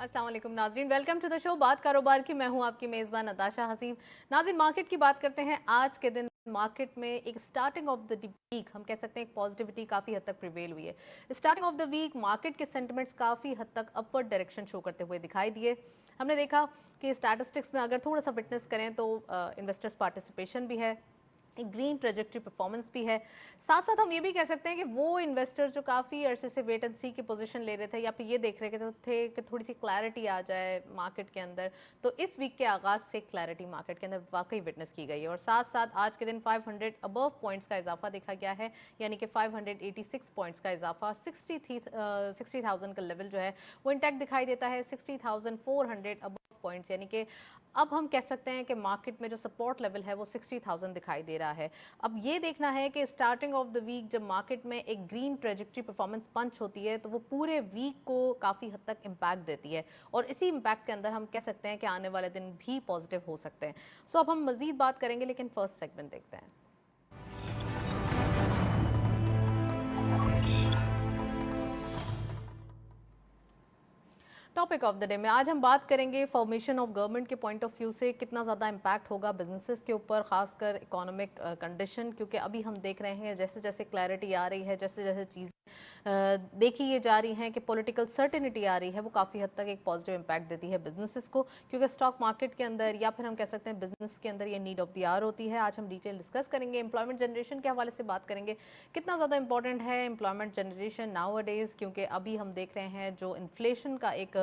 अस्सलाम वालेकुम नाज़रीन, वेलकम टू द शो बात कारोबार की। मैं हूं आपकी मेज़बान नताशा हसीम। नाज़रीन, मार्केट की बात करते हैं। आज के दिन मार्केट में एक स्टार्टिंग ऑफ द वीक हम कह सकते हैं एक पॉजिटिविटी काफ़ी हद तक प्रिवेल हुई है। Starting of the week market के सेंटिमेंट्स काफ़ी हद तक अपवर्ड डायरेक्शन शो करते हुए दिखाई दिए। हमने देखा कि स्टैटिस्टिक्स में अगर थोड़ा सा विटनेस करें तो इन्वेस्टर्स पार्टिसिपेशन भी है, एक ग्रीन ट्रेजेक्ट्री परफॉर्मेंस भी है। साथ साथ हम ये भी कह सकते हैं कि वो इन्वेस्टर जो काफ़ी अरसे से वेट एंड सी की पोजीशन ले रहे थे या फिर ये देख रहे थे कि थोड़ी सी क्लैरिटी आ जाए मार्केट के अंदर, तो इस वीक के आगाज़ से क्लैरिटी मार्केट के अंदर वाकई विटनेस की गई है। और साथ साथ आज के दिन 500 अबव पॉइंट्स का इजाफा देखा गया है, यानी कि 586 पॉइंट्स का इजाफा। 60,000 का लेवल जो है वो इंटैक्ट दिखाई देता है। 60,400 अबव पॉइंट्स, यानी कि अब हम कह सकते हैं कि मार्केट में जो सपोर्ट लेवल है वो 60,000 दिखाई दे रहा है। अब ये देखना है कि स्टार्टिंग ऑफ द वीक जब मार्केट में एक ग्रीन ट्रेजेक्ट्री परफॉर्मेंस पंच होती है तो वो पूरे वीक को काफ़ी हद तक इम्पैक्ट देती है, और इसी इम्पैक्ट के अंदर हम कह सकते हैं कि आने वाले दिन भी पॉजिटिव हो सकते हैं। सो अब हम मजीद बात करेंगे, लेकिन फर्स्ट सेगमेंट देखते हैं। टॉपिक ऑफ द डे में आज हम बात करेंगे फॉर्मेशन ऑफ गवर्नमेंट के पॉइंट ऑफ व्यू से कितना ज़्यादा इम्पैक्ट होगा बिजनेसेस के ऊपर, खासकर इकोनॉमिक कंडीशन, क्योंकि अभी हम देख रहे हैं जैसे जैसे क्लैरिटी आ रही है, जैसे जैसे चीज़ देखी ये जा रही हैं कि पॉलिटिकल सर्टेनिटी आ रही है, वो काफ़ी हद तक एक पॉजिटिव इम्पैक्ट देती है बिजनेसेस को, क्योंकि स्टॉक मार्केट के अंदर या फिर हम कह सकते हैं बिजनेस के अंदर ये नीड ऑफ द आवर होती है। आज हम डिटेल डिस्कस करेंगे, एम्प्लॉयमेंट जनरेशन के हवाले से बात करेंगे, कितना ज़्यादा इंपॉर्टेंट है एम्प्लॉयमेंट जनरेशन नाउ डेज़, क्योंकि अभी हम देख रहे हैं जो इन्फ्लेशन का एक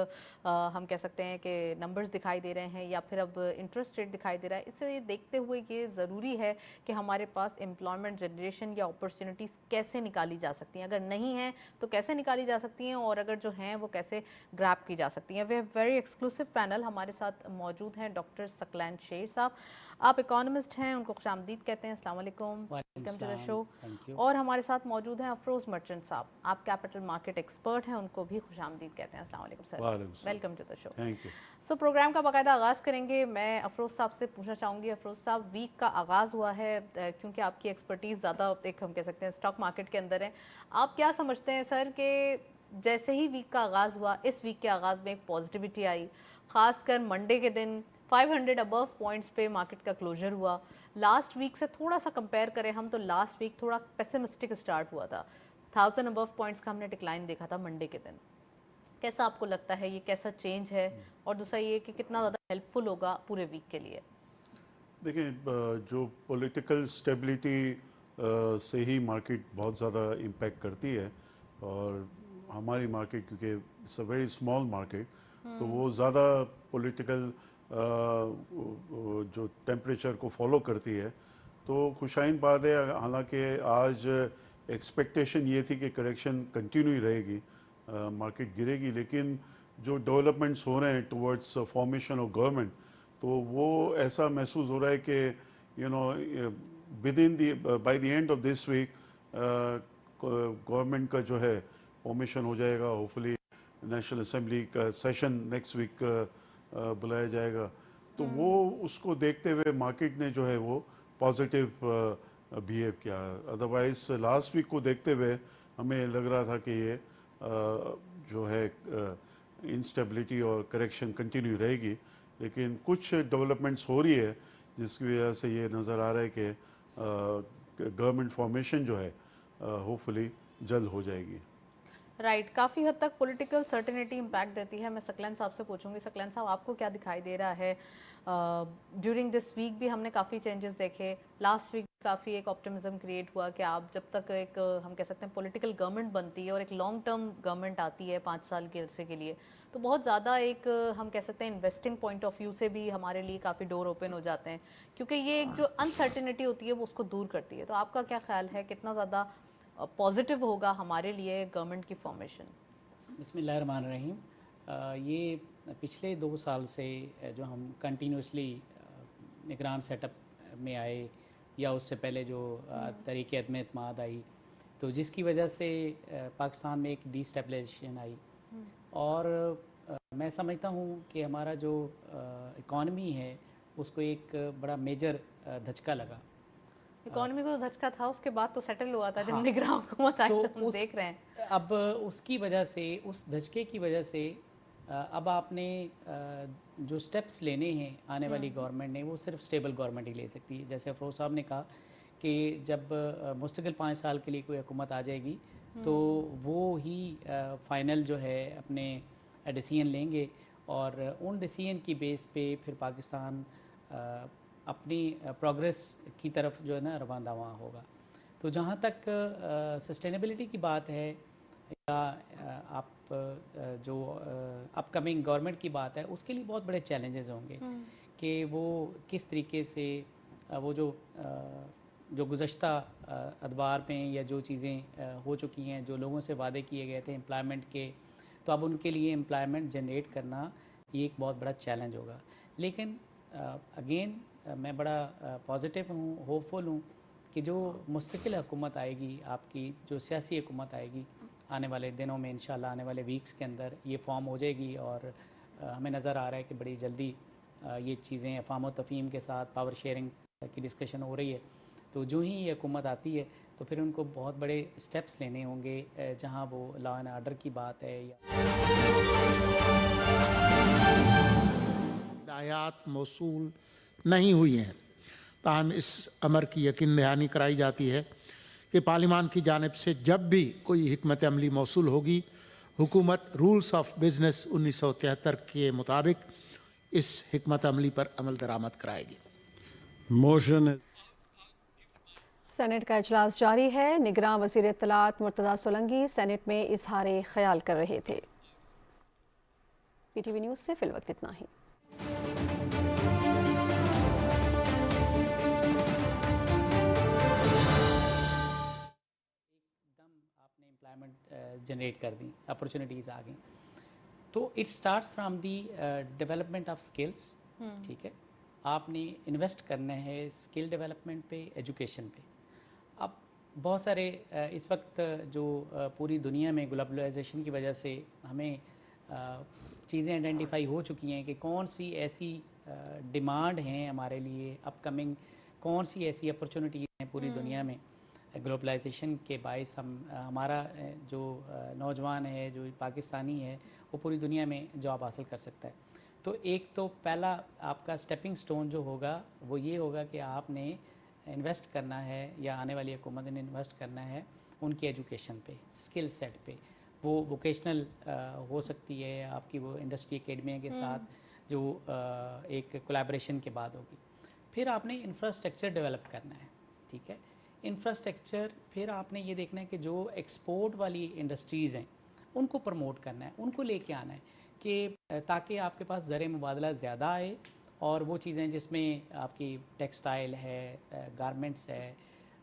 हम कह सकते हैं कि नंबर्स दिखाई दे रहे हैं या फिर अब इंटरेस्ट रेट दिखाई दे रहा है। इससे देखते हुए ये ज़रूरी है कि हमारे पास एम्प्लॉयमेंट जनरेशन या अपॉर्चुनिटीज़ कैसे निकाली जा सकती हैं, अगर नहीं हैं तो कैसे निकाली जा सकती हैं, और अगर जो हैं वो कैसे ग्रैब की जा सकती हैं। वे वेरी एक्सक्लूसिव पैनल हमारे साथ मौजूद हैं। डॉक्टर सकलैन शेर साहब, आप इकोनॉमिस्ट हैं, उनको खुशामदीद कहते हैं। अस्सलाम वालेकुम, वेलकम टू द शो। और हमारे साथ मौजूद हैं अफरोज़ मर्चेंट साहब, आप कैपिटल मार्केट एक्सपर्ट हैं, उनको भी खुशामदीद कहते हैं। अस्सलाम वालेकुम sir, welcome to the show. Thank you. So program का बाकायदा आगाज़ करेंगे। मैं अफरोज़ साहब से पूछना चाहूँगी, अफरोज़ साहब वीक का आगाज़ हुआ है, क्योंकि आपकी एक्सपर्टीज़ ज़्यादा एक हम कह सकते हैं स्टॉक मार्केट के अंदर है, आप क्या समझते हैं सर कि जैसे ही वीक का आगाज़ हुआ, इस वीक के आगाज़ में एक पॉजिटिविटी आई, ख़ासकर मंडे के दिन 500 अबव पॉइंट्स पे मार्केट का क्लोजर हुआ। लास्ट वीक से थोड़ा सा कंपेयर करें हम तो लास्ट वीक थोड़ा पेसिमिस्टिक स्टार्ट हुआ था, 1000 अबव पॉइंट्स का हमने डिक्लाइन देखा था मंडे के दिन। कैसा आपको लगता है, ये कैसा चेंज है, और दूसरा ये कि कितना ज़्यादा हेल्पफुल होगा पूरे वीक के लिए? देखिए, जो पॉलिटिकल स्टेबिलिटी से ही मार्केट बहुत ज़्यादा इम्पैक्ट करती है, और हमारी मार्केट क्योंकि it's a very small market, तो वो ज़्यादा पॉलिटिकल जो टेम्परेचर को फॉलो करती है। तो खुशाइन बात है, हालांकि आज एक्सपेक्टेशन ये थी कि करेक्शन कंटिन्यू ही रहेगी, मार्केट गिरेगी, लेकिन जो डेवलपमेंट्स हो रहे हैं टुवर्ड्स फॉर्मेशन ऑफ गवर्नमेंट, तो वो ऐसा महसूस हो रहा है कि you know within the by the end of this week government का जो है फॉर्मेशन हो जाएगा। होपफुली नेशनल असेंबली का सेशन नेक्स्ट वीक बुलाया जाएगा, तो वो उसको देखते हुए मार्केट ने जो है वो पॉजिटिव बिहेव किया। अदरवाइज लास्ट वीक को देखते हुए हमें लग रहा था कि ये जो है इंस्टेबिलिटी और करेक्शन कंटिन्यू रहेगी, लेकिन कुछ डेवलपमेंट्स हो रही है जिसकी वजह से ये नज़र आ रहा है कि गवर्नमेंट फॉर्मेशन जो है होपफुली जल्द हो जाएगी। राइट, काफ़ी हद तक पॉलिटिकल सर्टेनिटी इम्पैक्ट देती है। मैं सकलैन साहब से पूछूंगी, सकलैन साहब आपको क्या दिखाई दे रहा है? ड्यूरिंग दिस वीक भी हमने काफ़ी चेंजेस देखे, लास्ट वीक काफ़ी एक ऑप्टिमिज्म क्रिएट हुआ कि आप जब तक एक हम कह सकते हैं पॉलिटिकल गवर्नमेंट बनती है और एक लॉन्ग टर्म गवर्नमेंट आती है 5 साल के अरसे के लिए, तो बहुत ज़्यादा एक हम कह सकते हैं इन्वेस्टिंग पॉइंट ऑफ व्यू से भी हमारे लिए काफ़ी डोर ओपन हो जाते हैं, क्योंकि ये एक जो अनसर्टेनिटी होती है वो उसको दूर करती है। तो आपका क्या ख्याल है, कितना ज़्यादा पॉजिटिव होगा हमारे लिए गवर्नमेंट की फॉर्मेशन? बिस्मिल्लाहिर्रहमानिर्रहीम। ये पिछले 2 साल से जो हम कंटिन्यूसली निगरान सेटअप में आए, या उससे पहले जो तरीक़े अदम एतमाद आई, तो जिसकी वजह से पाकिस्तान में एक डिस्टेबलाइजेशन आई, और मैं समझता हूँ कि हमारा जो इकॉनमी है उसको एक बड़ा मेजर धचका लगा। इकोनॉमी को धचका था, उसके बाद तो सेटल हुआ था जब निगरान हुकूमत आई, तो हम देख रहे हैं। अब उसकी वजह से, उस धचके की वजह से اب آپ نے جو سٹیپس لینے ہیں آنے والی گورنمنٹ نے وہ صرف سٹیبل گورنمنٹ ہی لے سکتی ہے. جیسے افروز صاحب نے کہا کہ جب مستقل 5 سال کے لیے کوئی حکومت آ جائے گی تو وہ ہی فائنل جو ہے اپنے ڈیسیژن لیں گے اور ان ڈیسیژن کی بیس پہ پھر پاکستان اپنی پروگریس کی طرف جو ہے نا رواں دواں ہوگا. تو جہاں تک سسٹینیبلٹی کی بات ہے یا آپ جو اپ کمنگ گورنمنٹ کی بات ہے اس کے لیے بہت بڑے چیلنجز ہوں گے کہ وہ کس طریقے سے وہ جو گزشتہ ادوار میں یا جو چیزیں ہو چکی ہیں جو لوگوں سے وعدے کیے گئے تھے امپلائمنٹ کے تو اب ان کے لیے امپلائمنٹ جنریٹ کرنا یہ ایک بہت بڑا چیلنج ہوگا. لیکن اگین میں بڑا پازیٹیو ہوں, ہوپ فل ہوں کہ جو مستقل حکومت آئے گی آپ کی, جو سیاسی حکومت آئے گی آنے والے دنوں میں انشاءاللہ آنے والے ویکس کے اندر یہ فارم ہو جائے گی اور ہمیں نظر آ رہا ہے کہ بڑی جلدی یہ چیزیں افہام و تفہیم کے ساتھ پاور شیئرنگ کی ڈسکشن ہو رہی ہے. تو جو ہی یہ حکومت آتی ہے تو پھر ان کو بہت بڑے سٹیپس لینے ہوں گے جہاں وہ لا اینڈ آرڈر کی بات ہے یا ہدایات موصول نہیں ہوئی ہیں. تاہم اس امر کی یقین دہانی کرائی جاتی ہے کہ پارلیمان کی جانب سے جب بھی کوئی حکمت عملی موصول ہوگی حکومت رولز آف بزنس 1973 کے مطابق اس حکمت عملی پر عمل درآمد کرائے گی. سینٹ کا اجلاس جاری ہے. نگراں وزیر اطلاعات مرتضیٰ سولنگی سینٹ میں اظہار خیال کر رہے تھے. پی ٹی وی نیوز سے فی الوقت اتنا ہی. آپ نے امپلائمنٹ جنریٹ کر دی, اپرچونیٹیز آ گئیں. تو it starts from the development of skills. ٹھیک ہے, آپ نے انویسٹ کرنا ہے اسکل ڈیولپمنٹ پہ, ایجوکیشن پہ. اب بہت سارے اس وقت جو پوری دنیا میں گلوبلائزیشن کی وجہ سے ہمیں چیزیں آئیڈینٹیفائی ہو چکی ہیں کہ کون سی ایسی ڈیمانڈ ہیں ہمارے لیے اپ کمنگ, کون سی ایسی اپرچونیٹیز ہیں پوری دنیا میں گلوبلائزیشن کے باعث ہمارا جو نوجوان ہے جو پاکستانی ہے وہ پوری دنیا میں جاب حاصل کر سکتا ہے. تو ایک تو پہلا آپ کا اسٹیپنگ سٹون جو ہوگا وہ یہ ہوگا کہ آپ نے انویسٹ کرنا ہے یا آنے والی حکومت نے انویسٹ کرنا ہے ان کی ایجوکیشن پہ, اسکل سیٹ پہ. وہ ووکیشنل ہو سکتی ہے آپ کی, وہ انڈسٹری اکیڈمیا کے ساتھ جو ایک کولیبریشن کے بعد ہوگی. پھر آپ نے انفراسٹرکچر ڈیولپ کرنا ہے. ٹھیک ہے, انفراسٹرکچر پھر آپ نے یہ دیکھنا ہے کہ جو ایکسپورٹ والی انڈسٹریز ہیں ان کو پروموٹ کرنا ہے, ان کو لے کے آنا ہے کہ تاکہ آپ کے پاس زر مبادلہ زیادہ آئے اور وہ چیزیں جس میں آپ کی ٹیکسٹائل ہے, گارمنٹس ہے,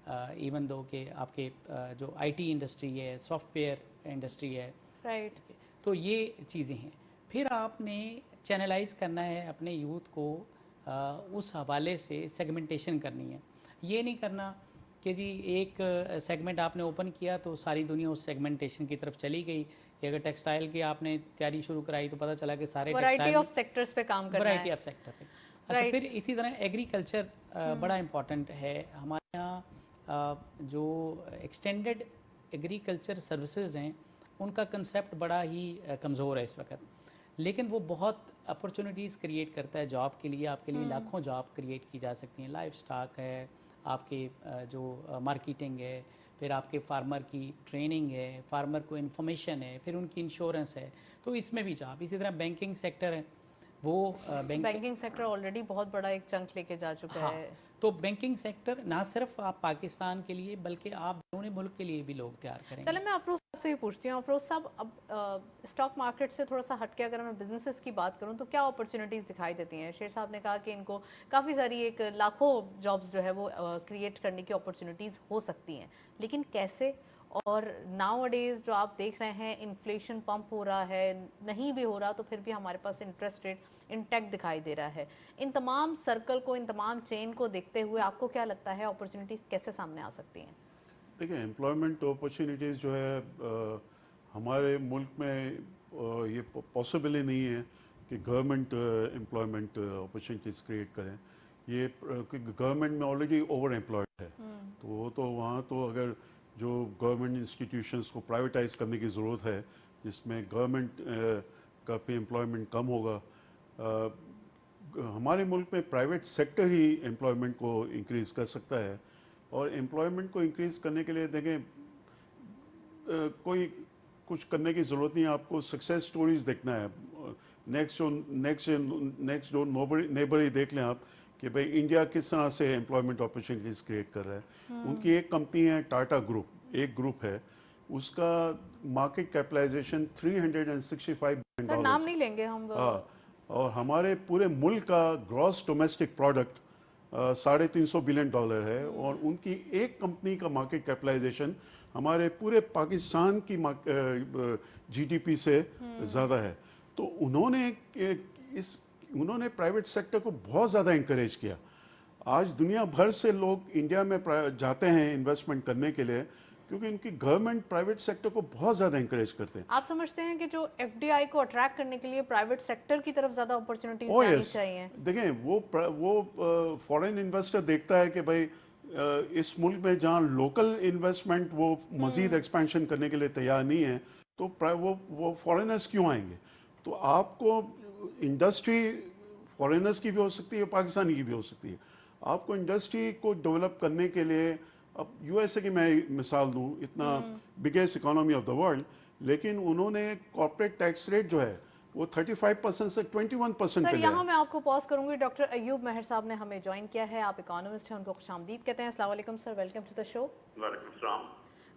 ایون دو کہ آپ کے جو آئی ٹی انڈسٹری ہے, سافٹ ویئر انڈسٹری ہے, رائٹ. تو یہ چیزیں ہیں. پھر آپ نے چینلائز کرنا ہے اپنے یوتھ کو اس حوالے سے سیگمنٹیشن کرنی ہے. یہ نہیں کرنا کہ جی ایک سیگمنٹ آپ نے اوپن کیا تو ساری دنیا اس سیگمنٹیشن کی طرف چلی گئی. کہ اگر ٹیکسٹائل کی آپ نے تیاری شروع کرائی تو پتہ چلا کہ سارے ورائٹی آف سیکٹرز پہ کام کرنا ہے. ورائٹی آف سیکٹر پہ. اچھا, پھر اسی طرح ایگریکلچر بڑا امپورٹنٹ ہے. ہمارے یہاں جو ایکسٹینڈڈ ایگریکلچر سروسز ہیں ان کا کنسیپٹ بڑا ہی کمزور ہے اس وقت, لیکن وہ بہت اپرچونیٹیز کریٹ کرتا ہے جاب کے لیے. آپ کے لیے لاکھوں جاب کریٹ کی جا سکتی ہیں. لائف سٹاک ہے, آپ کے جو مارکیٹنگ ہے, پھر آپ کے فارمر کی ٹریننگ ہے, فارمر کو انفارمیشن ہے, پھر ان کی انشورنس ہے, تو اس میں بھی جاب. اسی طرح بینکنگ سیکٹر ہے, وہ بینکنگ سیکٹر آلریڈی بہت بڑا ایک چنک لے کے جا چکا ہے. تو بینکنگ سیکٹر نہ صرف آپ پاکستان کے لیے بلکہ آپ بیرون ملک کے لیے بھی لوگ تیار کریں گے. چلیں میں افروز صاحب سے بھی پوچھتی ہوں. افروز صاحب, اب اسٹاک مارکیٹ سے تھوڑا سا ہٹ کے اگر میں بزنسز کی بات کروں تو کیا اپرچونیٹیز دکھائی دیتی ہیں؟ شیر صاحب نے کہا کہ ان کو کافی ساری ایک لاکھوں جابز جو ہے وہ کریٹ کرنے کی اپرچونیٹیز ہو سکتی ہیں, لیکن کیسے؟ اور ناؤ اڈیز جو آپ دیکھ رہے ہیں انفلیشن پمپ ہو رہا ہے, نہیں بھی ہو رہا تو پھر بھی ہمارے پاس انٹرسٹ ریٹ انٹیکٹ دکھائی دے رہا ہے. ان تمام سرکل کو, ان تمام چین کو دیکھتے ہوئے آپ کو کیا لگتا ہے اپرچونیٹیز کیسے سامنے آ سکتی ہیں؟ دیکھیں, امپلائمنٹ اپرچونیٹیز جو ہے ہمارے ملک میں یہ پاسبل ہی نہیں ہے کہ گورنمنٹ امپلائمنٹ اپرچونیٹیز کریٹ کریں. یہ گورنمنٹ میں آلریڈی اوور امپلائڈ ہے, تو وہ تو وہاں تو اگر جو گورنمنٹ انسٹیٹیوشنس کو پرائیویٹائز کرنے کی ضرورت ہے جس میں گورنمنٹ काफ़ी एम्प्लॉयमेंट कम होगा। हमारे मुल्क में प्राइवेट सेक्टर ही एम्प्लॉयमेंट को इंक्रीज़ कर सकता है, और एम्प्लॉयमेंट को इंक्रीज़ करने के लिए देखें कोई कुछ करने की ज़रूरत नहीं है, आपको सक्सेस स्टोरीज देखना है। नेक्स्ट डोर नेबर ही देख लें आप कि भाई इंडिया किस तरह से एम्प्लॉयमेंट अपॉर्चुनिटीज़ क्रिएट कर रहा है। उनकी एक कंपनी है टाटा ग्रुप, एक ग्रुप है, उसका मार्केट कैपिटलाइजेशन 365 बिलियन सर नाम नहीं लेंगे हम। हाँ, और हमारे पूरे मुल्क का ग्रॉस डोमेस्टिक प्रोडक्ट $350 बिलियन है, और उनकी एक कंपनी का मार्केट कैपिटलाइजेशन हमारे पूरे पाकिस्तान की जीडीपी से ज़्यादा है। तो उन्होंने प्राइवेट सेक्टर को बहुत ज़्यादा इंकरेज किया। आज दुनिया भर से लोग इंडिया में जाते हैं इन्वेस्टमेंट करने के लिए, क्योंकि इनकी गवर्नमेंट प्राइवेट सेक्टर को बहुत ज़्यादा इंकरेज करते हैं। आप समझते हैं कि जो एफडीआई को अट्रैक्ट करने के लिए प्राइवेट सेक्टर की तरफ ज़्यादा अपॉर्चुनिटीज आनी चाहिए? देखें, वो फॉरेन इन्वेस्टर देखता है कि भाई इस मुल्क में जहाँ लोकल इन्वेस्टमेंट वो मजीद एक्सपेंशन करने के लिए तैयार नहीं है, तो वो फॉरेनर्स क्यों आएंगे? तो आपको इंडस्ट्री फॉरेनर्स की भी हो सकती है, पाकिस्तानी की भी हो सकती है। आपको इंडस्ट्री को डेवलप करने के लिए, अब यूएसए की मैं मिसाल दूं, इतना biggest economy of the world, लेकिन उन्होंने कॉर्पोरेट टैक्स रेट जो है वो 35% से 21% सर पे गया। यहाँ मैं आपको पॉज करूंगी। डॉक्टर अयूब महर साहब ने हमें ज्वाइन किया है, आप इकोनॉमिस्ट हैं, उनको खुशामदीद कहते हैं। अस्सलाम वालेकुम sir, welcome to the show. वालेकुम सलाम।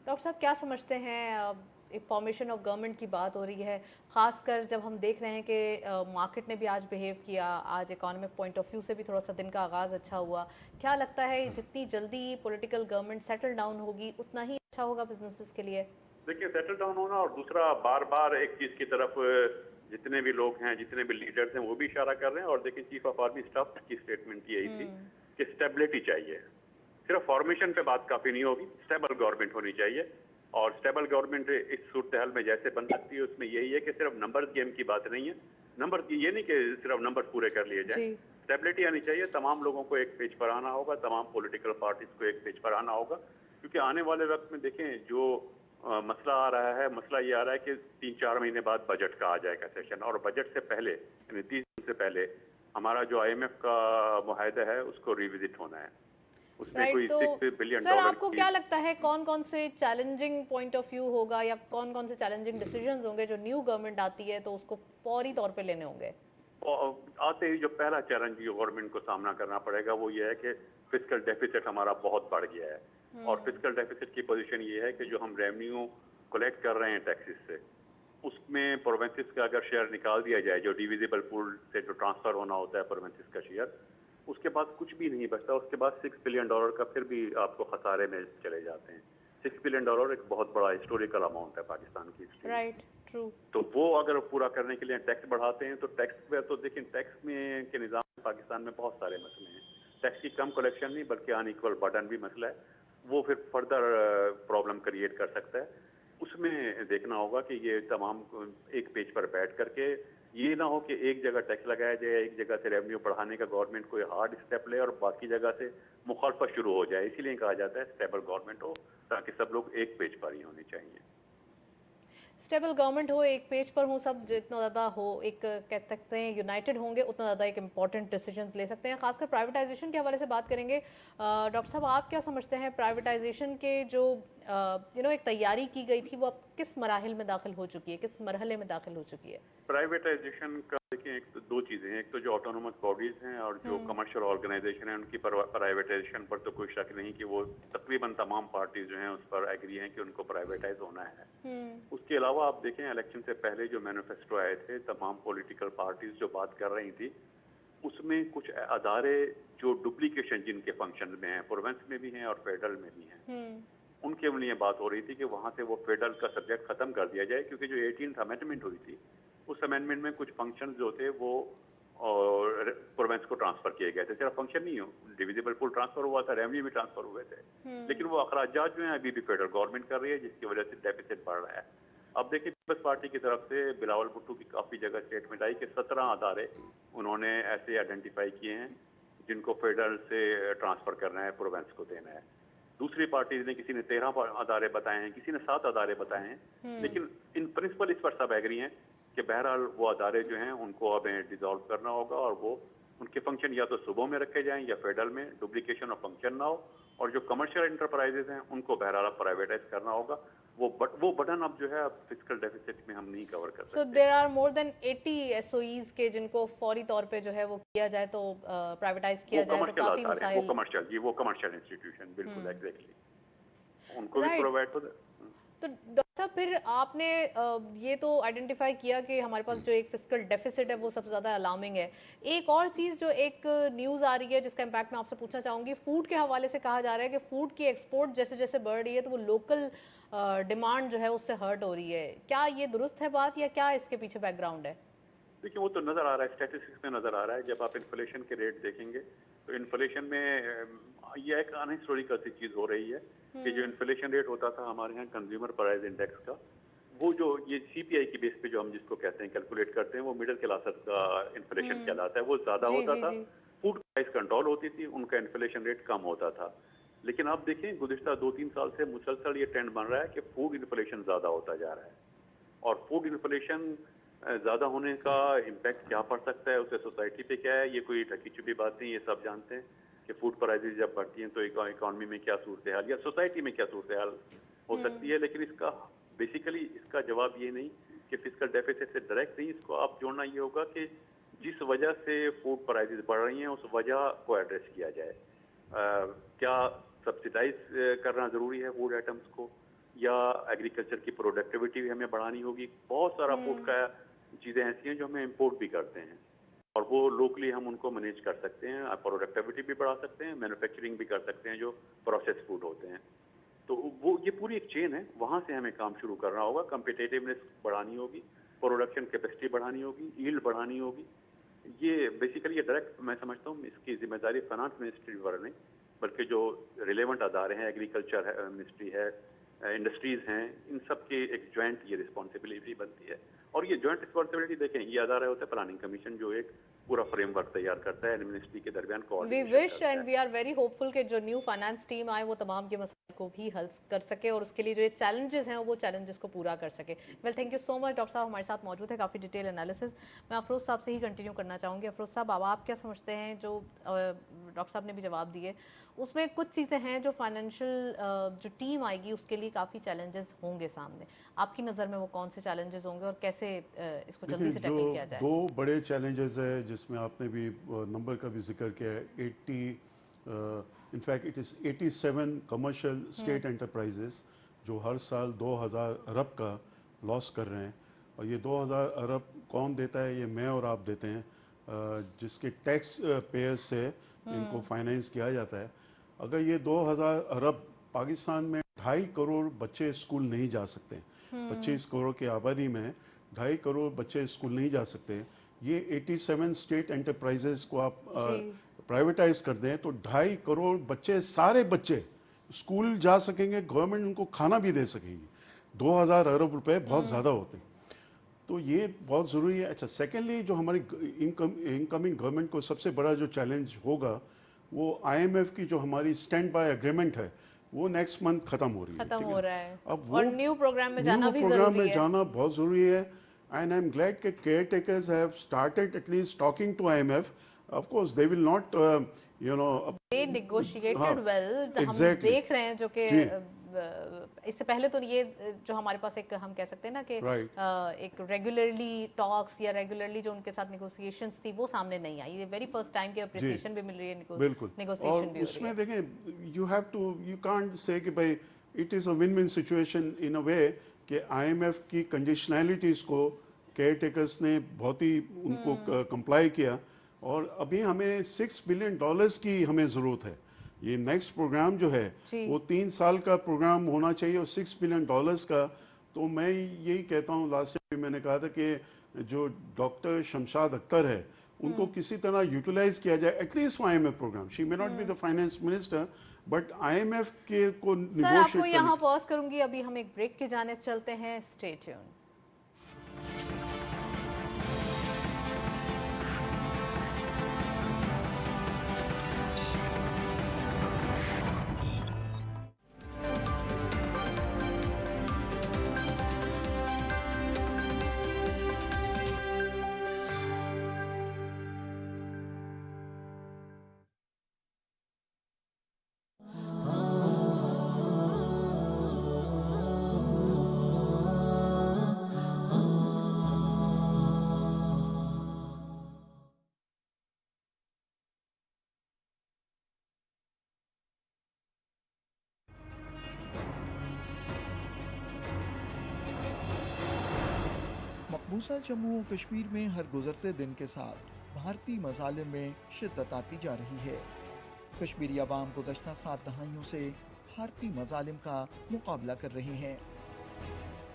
डॉक्टर साहब क्या समझते हैं, एक फॉर्मेशन ऑफ गवर्नमेंट की बात हो रही है, खासकर जब हम देख रहे हैं कि मार्केट ने भी आज बिहेव किया, आज इकोनॉमिक पॉइंट ऑफ व्यू से भी थोड़ा सा दिन का आगाज़ अच्छा हुआ। क्या लगता है जितनी जल्दी पॉलिटिकल गवर्नमेंट सेटल डाउन होगी उतना ही अच्छा होगा बिजनेसेस के लिए? देखिए, सेटल डाउन होना, और दूसरा बार बार एक चीज़ की तरफ जितने भी लोग हैं, जितने भी लीडर्स हैं, वो भी इशारा कर रहे हैं। और देखिए, चीफ ऑफ आर्मी स्टाफ की स्टेटमेंट यही थी कि स्टेबिलिटी चाहिए। सिर्फ फॉर्मेशन पे बात काफ़ी नहीं होगी, स्टेबल गवर्नमेंट होनी चाहिए। और स्टेबल गवर्नमेंट इस सूरत हाल में जैसे बन सकती है, उसमें यही है कि सिर्फ नंबर्स गेम की बात नहीं है। नंबर ये नहीं कि सिर्फ नंबर पूरे कर लिए जाए, स्टेबिलिटी आनी चाहिए। तमाम लोगों को एक पेज पर आना होगा, तमाम पॉलिटिकल पार्टीज को एक पेज पर आना होगा, क्योंकि आने वाले वक्त में देखें जो मसला आ रहा है, मसला ये आ रहा है कि 3-4 महीने बाद बजट का आ जाएगा सेशन, और बजट से पहले यानी 30 दिन से पहले हमारा जो IMF का मुआहदा है उसको रिविजिट होना है। उसमें कोई $6 बिलियन सर आपको क्या लगता है कौन कौन से चैलेंजिंग पॉइंट ऑफ व्यू होगा, या कौन कौन से चैलेंजिंग डिसीजंस होंगे जो न्यू गवर्नमेंट आती है तो उसको फौरी तौर पे लेने होंगे? आते ही जो पहला चैलेंज जो गवर्नमेंट को सामना करना पड़ेगा वो ये है कि फिस्कल डेफिसिट हमारा बहुत बढ़ गया है। और फिस्कल डेफिसिट की पोजीशन ये है कि जो हम रेवेन्यू कलेक्ट कर रहे हैं टैक्सेस से, उसमें प्रोविंसेस का अगर शेयर निकाल दिया जाए, जो डिविजिबल पूल से जो ट्रांसफर होना होता है प्रोविंसेस का शेयर, उसके बाद कुछ भी नहीं बचता। उसके बाद $6 बिलियन का फिर भी आपको खसारे में चले जाते हैं। $6 बिलियन एक बहुत बड़ा हिस्टोरिकल अमाउंट है पाकिस्तान की हिस्ट्री। Right, true. तो वो अगर पूरा करने के लिए टैक्स बढ़ाते हैं, तो टैक्स में तो देखिए, टैक्स में के निज़ाम में पाकिस्तान में बहुत सारे मसले हैं। टैक्स की कम कलेक्शन नहीं बल्कि अनइक्वल बर्डन भी मसला है, वो फिर फर्दर प्रॉब्लम क्रिएट कर सकता है। उसमें देखना होगा कि ये तमाम एक पेज पर बैठ करके ये ना हो कि एक जगह टैक्स लगाया जाए, एक जगह से रेवेन्यू बढ़ाने का गवर्नमेंट कोई हार्ड स्टेप ले और बाकी जगह से मुखालफत शुरू हो जाए। इसीलिए कहा जाता है स्टेबल गवर्नमेंट हो, ताकि सब लोग एक पेज पर ही होनी चाहिए। स्टेबल गवर्नमेंट हो, एक पेज पर हो, सब जितना ज़्यादा हो, एक कह सकते हैं यूनाइटेड होंगे, उतना ज़्यादा एक इम्पॉर्टेंट डिसीजंस ले सकते हैं। खासकर प्राइवेटाइजेशन के हवाले से बात करेंगे। डॉक्टर साहब, आप क्या समझते हैं प्राइवेटाइजेशन के जो एक तैयारी की गई थी वो अब किस मराहिल में दाखिल हो चुकी है, किस मरहले में दाखिल हो चुकी है? प्राइवेटाइजेशन का देखिए, एक तो दो चीज़ें हैं। एक तो जो ऑटोनोमस बॉडीज हैं और जो कमर्शियल ऑर्गेनाइजेशन है, उनकी प्राइवेटाइजेशन पर तो कोई शक नहीं कि वो तकरीबन तमाम पार्टीज जो हैं उस पर एग्री हैं कि उनको प्राइवेटाइज होना है। उसके अलावा आप देखें, इलेक्शन से पहले जो मैनिफेस्टो आए थे, तमाम पॉलिटिकल पार्टीज जो बात कर रही थी, उसमें कुछ अदारे जो डुप्लीकेशन जिनके फंक्शन में हैं, प्रोविंस में भी हैं और फेडरल में भी हैं, उनके लिए बात हो रही थी कि वहाँ से वो फेडरल का सब्जेक्ट खत्म कर दिया जाए, क्योंकि जो 18th अमेंडमेंट हुई थी उस अमेंडमेंट में कुछ फंक्शंस जो थे वो प्रोविंस को ट्रांसफर किए गए थे। सिर्फ फंक्शन नहीं हो, डिविजिबल पूल ट्रांसफर हुआ था, रेवेन्यू भी ट्रांसफर हुए थे, लेकिन वो अखराजात जो हैं अभी भी फेडरल गवर्नमेंट कर रही है, जिसकी वजह से डेफिसिट बढ़ रहा है। अब देखिए, पीपल्स पार्टी की तरफ से बिलावल भुट्टो की काफ़ी जगह स्टेटमेंट आई कि 17 अदारे उन्होंने ऐसे आइडेंटिफाई किए हैं जिनको फेडरल से ट्रांसफर करना है, प्रोविंस को देना है। दूसरी पार्टीज ने, किसी ने 13 अदारे बताए हैं, किसी ने 7 अदारे बताए हैं, लेकिन इन प्रिंसिपल इस पर सब एग्री हैं कि बहरहाल वो अदारे जो हैं उनको अब डिसॉल्व करना होगा और वो उनके फंक्शन या तो सुबह में रखे जाएं या फेडरल में, डुप्लीकेशन ऑफ फंक्शन ना हो, और जो कमर्शियल इंटरप्राइजेज हैं उनको बहरहाल प्राइवेटाइज करना होगा। वो बटन अब जो है अब फिस्कल डेफिसिट में हम नहीं कवर कर सकते। So there are more than 80 SOEs के जिनको फौरी तौर पे जो है वो किया जाए तो प्राइवेटाइज किया जाए तो काफी मसाइल। वो कमर्शियल इंस्टीट्यूशन बिल्कुल एग्जैक्टली उनको भी प्रोवाइड हो। तो डॉक्टर साहब फिर आपने ये तो आइडेंटिफाई किया कि हमारे पास जो एक फिस्कल डेफिसिट है वो सबसे ज़्यादा अलार्मिंग है। एक और चीज़ जो एक न्यूज़ आ रही है जिसका इम्पैक्ट मैं आपसे पूछना चाहूँगी, फूड के हवाले से कहा जा रहा है कि फूड की एक्सपोर्ट जैसे जैसे बढ़ रही है तो वो लोकल डिमांड जो है उससे हर्ट हो रही है। क्या ये दुरुस्त है बात या क्या इसके पीछे बैकग्राउंड है? देखिए वो तो नज़र आ रहा है, स्टैटिस्टिक्स में नज़र आ रहा है। जब आप इन्फ्लेशन के रेट देखेंगे तो इन्फ्लेशन में ये एक अनहिस्टोरिकल सी चीज़ हो रही है कि जो इन्फ्लेशन रेट होता था हमारे यहाँ कंज्यूमर प्राइस इंडेक्स का, वो जो ये सीपीआई की बेस पे जो हम जिसको कहते हैं कैलकुलेट करते हैं, वो मिडिल क्लासेस का इन्फ्लेशन कहलाता है, वो ज़्यादा होता था। फूड प्राइस कंट्रोल होती थी, उनका इन्फ्लेशन रेट कम होता था। लेकिन अब देखें गुज़िश्ता 2-3 साल से मुसलसल ये ट्रेंड बन रहा है कि फूड इन्फ्लेशन ज़्यादा होता जा रहा है, और फूड इन्फ्लेशन ज़्यादा होने का इम्पैक्ट क्या पड़ सकता है, उससे सोसाइटी पे क्या है, ये कोई ढकी छुपी बात नहीं, ये सब जानते हैं कि फूड प्राइसेस जब बढ़ती हैं तो इकॉनमी में क्या सूरत हाल या सोसाइटी में क्या सूरत हाल हो सकती है। लेकिन इसका बेसिकली इसका जवाब ये नहीं कि फिस्कल डेफिसिट से डायरेक्ट नहीं, इसको आप जोड़ना ये होगा कि जिस वजह से फूड प्राइसेस बढ़ रही हैं उस वजह को एड्रेस किया जाए। क्या सब्सिडाइज करना ज़रूरी है फूड आइटम्स को, या एग्रीकल्चर की प्रोडक्टिविटी भी हमें बढ़ानी होगी। बहुत सारा फूड का चीज़ें ऐसी हैं जो हमें इंपोर्ट भी करते हैं और वो लोकली हम उनको मैनेज कर सकते हैं, प्रोडक्टिविटी भी बढ़ा सकते हैं, मैन्युफैक्चरिंग भी कर सकते हैं जो प्रोसेस फूड होते हैं। तो वो ये पूरी एक चेन है, वहाँ से हमें काम शुरू करना होगा। कम्पिटिटिवनेस बढ़ानी होगी, प्रोडक्शन कैपेसिटी बढ़ानी होगी, यील्ड बढ़ानी होगी। ये बेसिकली ये डायरेक्ट मैं समझता हूँ इसकी जिम्मेदारी फाइनेंस मिनिस्ट्री पर नहीं, बल्कि जो रिलेवेंट अदारे हैं, एग्रीकल्चर मिनिस्ट्री है, इंडस्ट्रीज हैं, इन सब के एक ज्वाइंट ये रिस्पॉन्सिबिलिटी बनती है। और ये ज्वाइंट रिस्पॉन्सिबिलिटी देखें, ये अदारा होता है प्लानिंग कमीशन जो एक पूरा फ्रेमवर्क तैयार करता है मिनिस्ट्री के दरमियान। We wish and we are very hopeful कि जो न्यू फाइनेंस टीम आए वो तमाम के मसाइल को भी हल कर सके और उसके लिए जो ये चैलेंजेस हैं वो चैलेंजेस को पूरा कर सके। Well thank you so much. Doctor साहब हमारे साथ मौजूद है, काफ़ी डिटेल एनालिसिस। मैं अफरोज़ साहब से ही कंटिन्यू करना चाहूँगी। अफरोज़ साहब, अब आप क्या समझते हैं, जो डॉक्टर साहब ने भी जवाब दिए उसमें कुछ चीज़ें हैं जो फाइनेंशियल जो टीम आएगी उसके लिए काफ़ी चैलेंजेस होंगे सामने, आपकी नज़र में वो कौन से चैलेंजेस होंगे और कैसे इसको जल्दी से टैकल किया जाए? 2 बड़े चैलेंजेस है जिसमें आपने भी नंबर का भी जिक्र किया है। 80 in fact it is 87 commercial state enterprises जो हर साल 2000 अरब का लॉस कर रहे हैं, और ये 2000 अरब कौन देता है? ये मैं और आप देते हैं, जिसके टैक्स पेयर्स से इनको फाइनेंस किया जाता है। अगर ये 2000 अरब पाकिस्तान में 2.5 करोड़ बच्चे स्कूल नहीं जा सकते, 25 करोड़ की आबादी में 2.5 करोड़ बच्चे स्कूल नहीं जा सकते, ये 87 स्टेट एंटरप्राइजेस को आप प्राइवेटाइज कर दें तो 2.5 करोड़ बच्चे, सारे बच्चे स्कूल जा सकेंगे, गवर्नमेंट उनको खाना भी दे सकेगी। 2000 अरब रुपए बहुत ज़्यादा होते हैं, तो ये बहुत ज़रूरी है। अच्छा, सेकेंडली जो हमारी इनकमिंग गवर्नमेंट को सबसे बड़ा जो चैलेंज होगा वो IMF की जो हमारी स्टैंड बाय एग्रीमेंट है वो नेक्स्ट मंथ खत्म हो रही है, खत्म हो रहा है। अब और न्यू प्रोग्राम में जाना भी प्रोग्राम जरूरी में है। जाना बहुत ज़रूरी है। एंड आई एम ग्लैड कि caretakers have started at least talking to IMF। Of course they will not they negotiated well, हम exactly. देख रहे हैं जो कि इससे पहले तो ये जो हमारे पास एक हम कह सकते हैं ना कि एक रेगुलरली टॉक्स या रेगुलरली जो उनके साथ नेगोशिएशंस थी वो सामने नहीं आई। ये वेरी फर्स्ट टाइम की अप्रिसिएशन भी मिल रही है, बिल्कुल नेगोशिएशन भी हो रही है। उसमें देखें यू कांट से कि भाई it is a win win situation in a way कि IMF की कंडीशनैलिटीज़ को केयर टेकर्स ने बहुत ही उनको कंप्लाई किया, और अभी हमें $6 बिलियन की हमें ज़रूरत है। ये नेक्स्ट प्रोग्राम जो है वो 3 साल का प्रोग्राम होना चाहिए और $6 बिलियन का। तो मैं यही कहता हूँ, लास्ट टाइम भी मैंने कहा था कि जो डॉक्टर शमशाद अख्तर है उनको किसी तरह यूटिलाइज किया जाए at least IMF program. She may not be the finance minister but IMF के को सर आपको यहाँ पॉज करूंगी, अभी हम एक ब्रेक की जानिब चलते हैं। Stay tuned. مقبوضہ جموں و کشمیر میں ہر گزرتے دن کے ساتھ بھارتی مظالم میں شدت آتی جا رہی ہے۔ کشمیری عوام گزشتہ 7 دہائیوں سے بھارتی مظالم کا مقابلہ کر رہے ہیں۔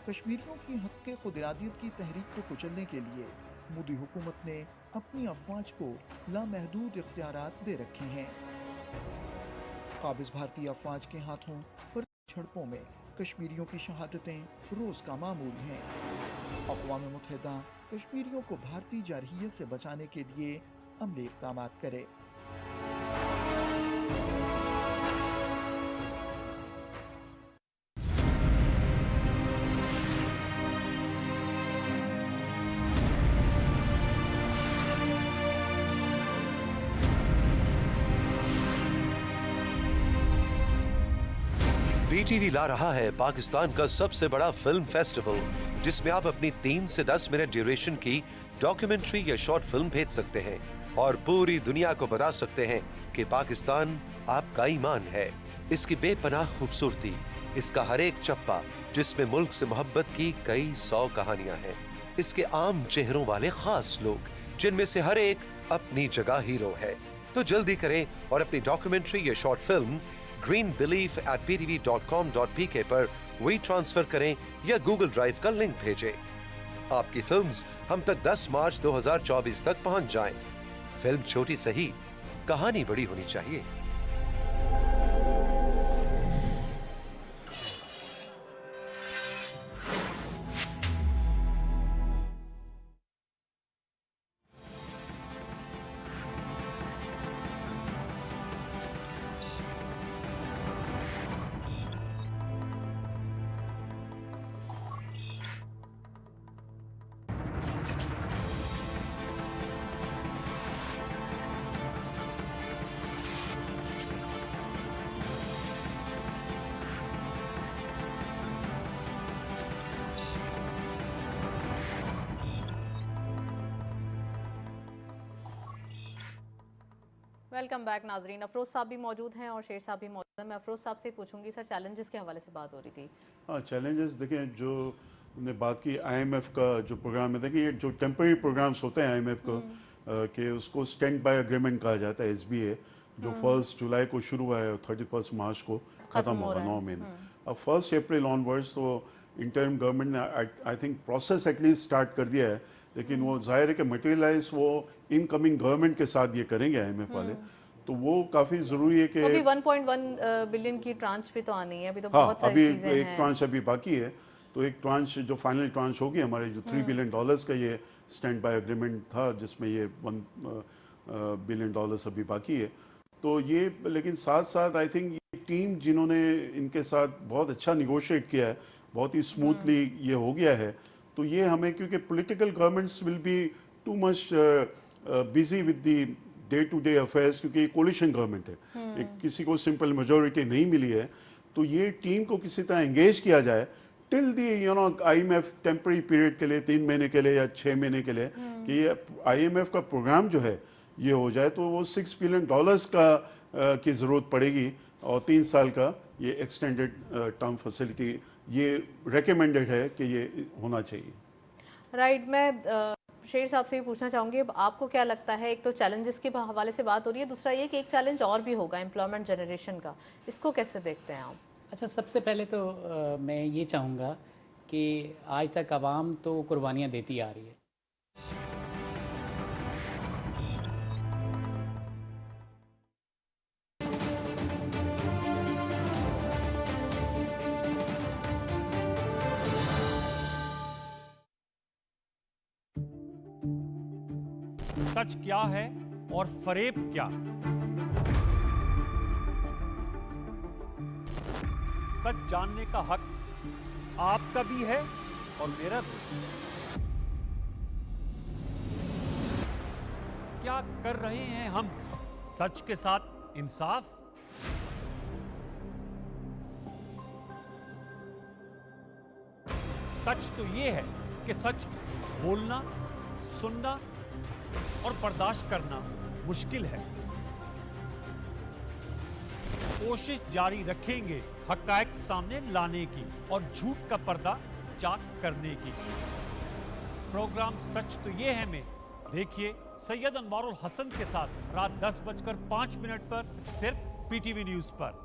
کشمیریوں کی حق خود ارادیت کی تحریک کو کچلنے کے لیے مودی حکومت نے اپنی افواج کو لامحدود اختیارات دے رکھے ہیں۔ قابض بھارتی افواج کے ہاتھوں فرضی جھڑپوں میں کشمیریوں کی شہادتیں روز کا معمول ہیں۔ اقوام متحدہ کشمیریوں کو بھارتی جارحیت سے بچانے کے لیے عملی اقدامات کرے۔ BTV ला रहा है पाकिस्तान का सबसे बड़ा फिल्म फेस्टिवल, जिसमें आप अपनी 3 से 10 मिनट ड्यूरेशन की डॉक्यूमेंट्री या शॉर्ट फिल्म भेज सकते हैं और पूरी दुनिया को बता सकते हैं कि पाकिस्तान आपका ईमान है। इसकी बेपनाह खूबसूरती, इसका हर एक चप्पा जिसमें मुल्क से मोहब्बत की कई 100 कहानियां हैं, इसके आम चेहरों वाले खास लोग जिनमें से हर एक अपनी जगह हीरो है। तो जल्दी करें और अपनी डॉक्यूमेंट्री या शॉर्ट फिल्म greenbelief@btv.com.pk पर वी ट्रांसफर करें या गूगल ड्राइव का लिंक भेजें। आपकी फिल्म्स हम तक 10 मार्च 2024 तक पहुंच जाएं। फिल्म छोटी सही, कहानी बड़ी होनी चाहिए। वेलकम बैक नाजरीन। अफरोज साहब भी मौजूद हैं और शेर साहब भी मौजूद हैं। मैं अफरोज साहब से पूछूंगी, सर चैलेंजेस के हवाले से बात हो रही थी। हाँ, चैलेंजेस देखें, जो ने बात की IMF का जो प्रोग्राम है, देखिए ये जो टेम्पररी प्रोग्राम्स होते हैं IMF को कि उसको स्टैंड बाय एग्रीमेंट कहा जाता है, SBA, जो 1 जुलाई को शुरू हुआ है, 31 मार्च को ख़त्म होगा 9 महीने। अब 1 अप्रैल ऑनवर्ड्स तो इंटरिम गवर्नमेंट ने I think process at least start कर दिया है, लेकिन वो जाहिर है कि मटेरियलाइज वो इनकमिंग गवर्नमेंट के साथ ये करेंगे IMF वाले, तो वो काफ़ी ज़रूरी है कि अभी 1.1 बिलियन की ट्रांच भी तो आनी है, अभी तो हाँ, बहुत सारी अभी चीज़ें एक ट्रांच अभी बाकी है, तो एक ट्रांच जो फाइनल ट्रांच होगी हमारे जो $3 बिलियन का ये स्टैंड बाय एग्रीमेंट था, जिसमें ये $1 बिलियन अभी बाकी है। तो ये लेकिन साथ साथ आई थिंक ये टीम जिन्होंने इनके साथ बहुत अच्छा निगोशिएट किया है, बहुत ही स्मूथली ये हो गया है, तो ये हमें, क्योंकि political governments will be too much busy with the day to day affairs, क्योंकि ये कोलिशन गवर्नमेंट है, एक किसी को सिंपल मेजोरिटी नहीं मिली है, तो ये टीम को किसी तरह एंगेज किया जाए till the IMF temporary period के लिए 3 महीने के लिए या 6 महीने के लिए, कि ये IMF का प्रोग्राम जो है ये हो जाए, तो वो $6 बिलियन का की ज़रूरत पड़ेगी और 3 साल का ये एक्सटेंडेड टर्म फैसिलिटी ये रेकमेंडेड है कि ये होना चाहिए। राइट, मैं शेर साहब से भी पूछना चाहूँगी, अब आपको क्या लगता है, एक तो चैलेंजेस के हवाले से बात हो रही है, दूसरा ये कि एक चैलेंज और भी होगा एम्प्लॉयमेंट जनरेशन का, इसको कैसे देखते हैं आप? अच्छा, सबसे पहले तो मैं ये चाहूँगा कि आज तक आवाम तो कुर्बानियाँ देती आ रही है। सच क्या है और फरेब क्या? सच जानने का हक आपका भी है और मेरा भी। क्या कर रहे हैं हम सच के साथ इंसाफ? सच तो ये है कि सच बोलना, सुनना और बर्दाश्त करना मुश्किल है। कोशिश जारी रखेंगे हक़ाइक़ सामने लाने की और झूठ का पर्दा चाक करने की। प्रोग्राम सच तो ये है में देखिए सैयद अनवारुल हसन के साथ रात 10:05 पर सिर्फ पीटीवी न्यूज पर।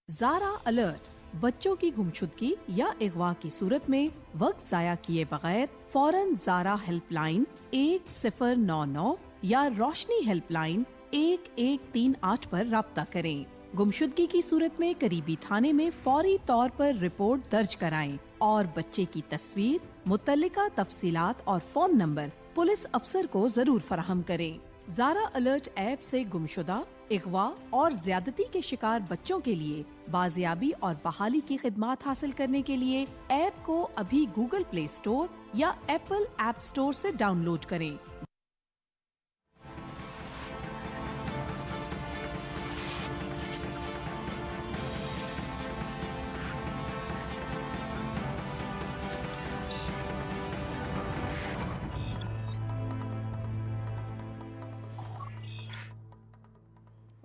ज़ारा अलर्ट, बच्चों की गुमशुदगी या अगवा की सूरत में वक्त जाया किए बगैर फौरन ज़ारा हेल्पलाइन 1099 या रोशनी हेल्पलाइन 1138 पर राब्ता करें। गुमशुदगी की सूरत में करीबी थाने में फौरी तौर पर रिपोर्ट दर्ज कराएं और बच्चे की तस्वीर, मुतल्लिका तफसीलात और फोन नंबर पुलिस अफसर को जरूर फराहम करें। ज़ारा अलर्ट ऐप से गुमशुदा, अगवा और ज्यादती के शिकार बच्चों के लिए बाजियाबी और बहाली की खिदमात हासिल करने के लिए ऐप को अभी गूगल प्ले स्टोर या एप्पल ऐप स्टोर से डाउनलोड करें।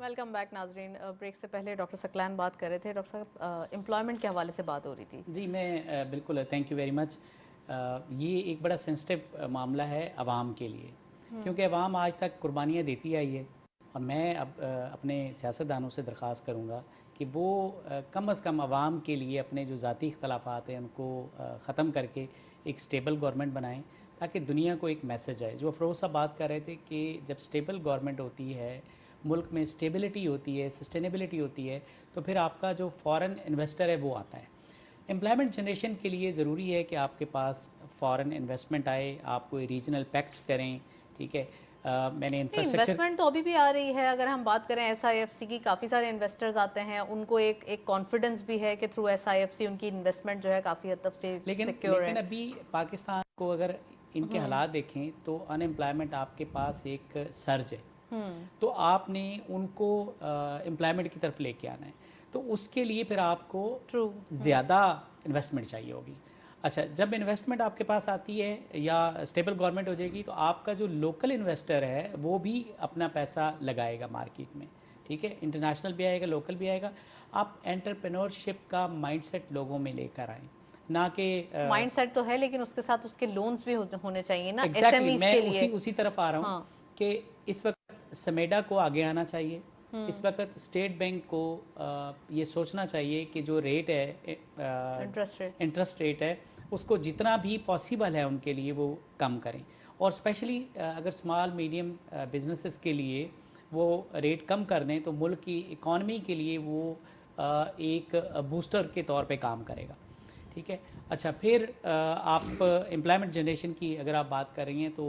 वेलकम बैक नाजरीन। ब्रेक से पहले डॉक्टर सकलान बात कर रहे थे। डॉक्टर साहब, एम्प्लॉयमेंट के हवाले से बात हो रही थी। जी मैं बिल्कुल, थैंक यू वेरी मच। ये एक बड़ा सेंसिटिव मामला है आवाम के लिए, क्योंकि आवाम आज तक कुर्बानियाँ देती आई है और मैं अब अपने सियासतदानों से दरख्वास्त करूँगा कि वो कम अज़ कम आवाम के लिए अपने जो ज़ाती इख्तलाफात हैं उनको ख़त्म करके एक स्टेबल गवर्नमेंट बनाएं, ताकि दुनिया को एक मैसेज आए। जो अफरोज़ साहब बात कर रहे थे कि जब स्टेबल गवर्नमेंट होती है, मुल्क में स्टेबिलिटी होती है, सस्टेनेबिलिटी होती है, तो फिर आपका जो फॉरेन इन्वेस्टर है वो आता है। एम्प्लॉयमेंट जनरेशन के लिए ज़रूरी है कि आपके पास फॉरेन इन्वेस्टमेंट आए, आप कोई रीजनल पैक्ट्स करें, ठीक है। मैंने इंफ्रास्ट्रक्चर इन्वेस्टमेंट तो अभी भी आ रही है। अगर हम बात करें SIFC की, काफ़ी सारे इन्वेस्टर्स आते हैं, उनको एक कॉन्फिडेंस भी है कि थ्रू SIFC उनकी इन्वेस्टमेंट जो है काफ़ी हद तक से सिक्योर है। लेकिन अभी पाकिस्तान को अगर इनके हालात देखें तो अनएम्प्लॉयमेंट आपके पास एक सर्ज है, तो आपने उनको एम्प्लॉयमेंट की तरफ लेके आना है, तो उसके लिए फिर आपको ज़्यादा इन्वेस्टमेंट चाहिए होगी। अच्छा, जब इन्वेस्टमेंट आपके पास आती है या स्टेबल गवर्नमेंट हो जाएगी, तो आपका जो लोकल इन्वेस्टर है वो भी अपना पैसा लगाएगा मार्केट में, ठीक है। इंटरनेशनल भी आएगा, लोकल भी आएगा। आप एंटरप्रेन्योरशिप का माइंडसेट लोगों में लेकर आएँ, ना कि माइंडसेट तो है लेकिन उसके साथ उसके लोन्स भी होने चाहिए ना। एग्जैक्टली, SMEs मैं के लिए उसी तरफ आ रहा हूँ कि इस वक्त समेडा को आगे आना चाहिए। इस वक्त स्टेट बैंक को ये सोचना चाहिए कि जो रेट है, इंटरेस्ट रेट है, उसको जितना भी पॉसिबल है उनके लिए वो कम करें। और स्पेशली अगर स्मॉल मीडियम बिजनेसेस के लिए वो रेट कम कर दें तो मुल्क की इकॉनमी के लिए वो एक बूस्टर के तौर पे काम करेगा, ठीक है। अच्छा, फिर आप एम्प्लॉयमेंट जनरेशन की अगर आप बात कर रही हैं तो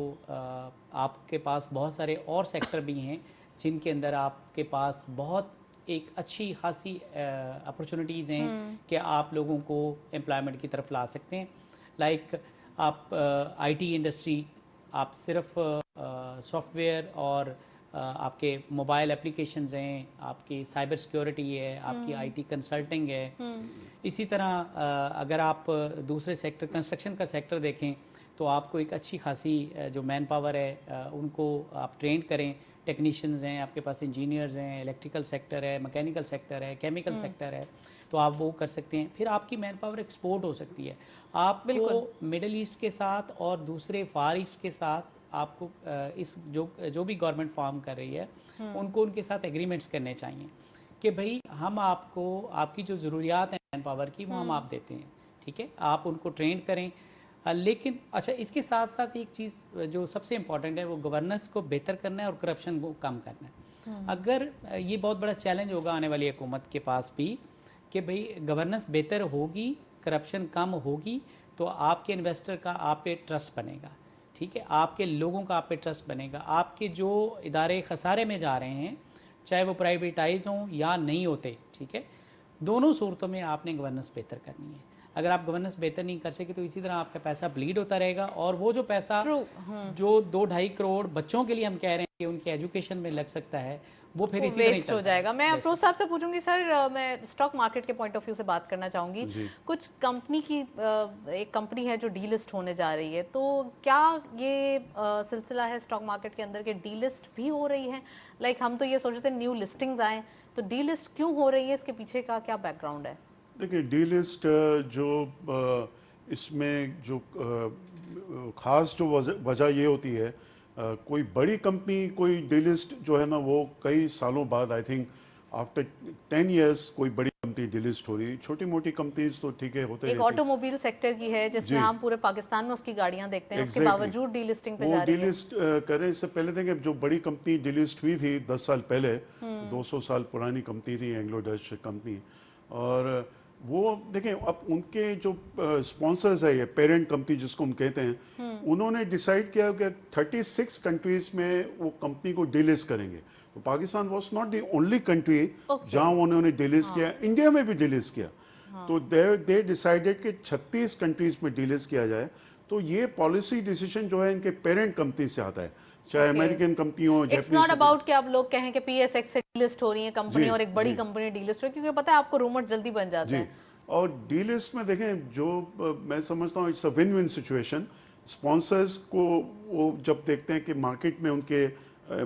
आपके पास बहुत सारे और सेक्टर भी हैं जिनके अंदर आपके पास बहुत एक अच्छी खासी अपॉर्चुनिटीज़ हैं कि आप लोगों को एम्प्लॉयमेंट की तरफ ला सकते हैं। लाइक आप IT इंडस्ट्री, आप सिर्फ सॉफ्टवेयर और आपके मोबाइल एप्लीकेशंस हैं, आपकी साइबर सिक्योरिटी है, आपकी IT कंसल्टिंग है। इसी तरह अगर आप दूसरे सेक्टर, कंस्ट्रक्शन का सेक्टर देखें तो आपको एक अच्छी खासी जो मैन पावर है उनको आप ट्रेन करें। टेक्नीशियंस हैं, आपके पास इंजीनियर्स हैं, इलेक्ट्रिकल सेक्टर है, मैकेनिकल सेक्टर है, केमिकल सेक्टर है, तो आप वो कर सकते हैं। फिर आपकी मैन पावर एक्सपोर्ट हो सकती है। आपको मिडल ईस्ट के साथ और दूसरे फार ईस्ट के साथ आपको इस जो भी गवर्नमेंट फॉर्म कर रही है उनको उनके साथ एग्रीमेंट्स करने चाहिए कि भाई हम आपको आपकी जो ज़रूरियात हैं मैन पावर की वो हम आप देते हैं, ठीक है। आप उनको ट्रेन करें। लेकिन अच्छा, इसके साथ साथ एक चीज़ जो सबसे इम्पॉर्टेंट है वो गवर्नेंस को बेहतर करना है और करप्शन को कम करना है। अगर ये बहुत बड़ा चैलेंज होगा आने वाली हुकूमत के पास भी कि भाई गवर्नेंस बेहतर होगी, करप्शन कम होगी, तो आपके इन्वेस्टर का आप पे ट्रस्ट बनेगा, ठीक है। आपके लोगों का आप पे ट्रस्ट बनेगा। आपके जो इदारे खसारे में जा रहे हैं, चाहे वो प्राइवेटाइज हों या नहीं होते, ठीक है, दोनों सूरतों में आपने गवर्नेंस बेहतर करनी है। अगर आप गवर्नेंस बेहतर नहीं कर सके तो इसी तरह आपका पैसा ब्लीड होता रहेगा और वो जो पैसा जो 2-2.5 करोड़ बच्चों के लिए हम कह रहे हैं कि उनके एजुकेशन में लग सकता है वो फिर इसी तरह वेस्ट हो जाएगा। मैं अफरोज साहब से पूछूंगी सर, मैं स्टॉक मार्केट के पॉइंट ऑफ व्यू से बात करना चाहूंगी। कुछ कंपनी की एक कंपनी है जो डीलिस्ट होने जा रही है, तो क्या ये सिलसिला है स्टॉक मार्केट के अंदर के डीलिस्ट भी हो रही है? लाइक हम तो ये सोच रहे थे न्यू लिस्टिंग्स आए, तो डीलिस्ट क्यों हो रही है, इसके पीछे का क्या बैकग्राउंड है? देखिए, डीलिस्ट जो اس میں جو خاص جو وجہ یہ ہوتی ہے کوئی بڑی کمپنی کوئی ڈی لسٹ جو ہے نا وہ کئی سالوں بعد آئی تھنک آفٹر 10 ایئرس کوئی بڑی کمپنی ڈی لسٹ ہو رہی. چھوٹی موٹی کمپنیز تو ٹھیک ہے ہوتے ایک آٹو موبائل سیکٹر کی ہے جس میں ہم پورے پاکستان میں اس کی گاڑیاں دیکھتے ہیں, اس کے باوجود ڈی لسٹنگ پہ جا رہی ہے. وہ ڈی لسٹ کریں اس سے پہلے دیکھیں جو بڑی کمپنی ڈی لسٹ ہوئی تھی 10 سال پہلے, 200 سال پرانی کمپنی تھی اینگلو ڈچ کمپنی, اور وہ دیکھیں اب ان کے جو اسپانسرز ہے یہ پیرنٹ کمپنی جس کو ہم کہتے ہیں, انہوں نے ڈیسائیڈ کیا کہ 36 کنٹریز میں وہ کمپنی کو ڈی لسٹ کریں گے. تو Pakistan was not the only country جہاں انہوں نے ڈی لسٹ کیا, انڈیا میں بھی ڈی لسٹ کیا. تو دے ڈیسائیڈیڈ کہ 36 کنٹریز میں ڈی لسٹ کیا جائے. تو یہ پالیسی ڈیسیشن جو ہے ان کے پیرنٹ کمپنی سے آتا ہے, چاہے امریکن کمپنی ہو, اٹس ناٹ اباؤٹ کہ آپ لوگ کہیں کہ پی ایس ایکس سے ڈی لسٹ ہو رہی ہیں کمپنی اور ایک بڑی کمپنی ڈی لسٹ ہو رہی ہے, کیونکہ پتہ ہے آپ کو رومر جلدی بن جاتا ہے. اور ڈی لسٹ میں دیکھیں جو میں سمجھتا ہوں it's a one one situation. Sponsors کو وہ جب دیکھتے ہیں کہ مارکیٹ میں ان کے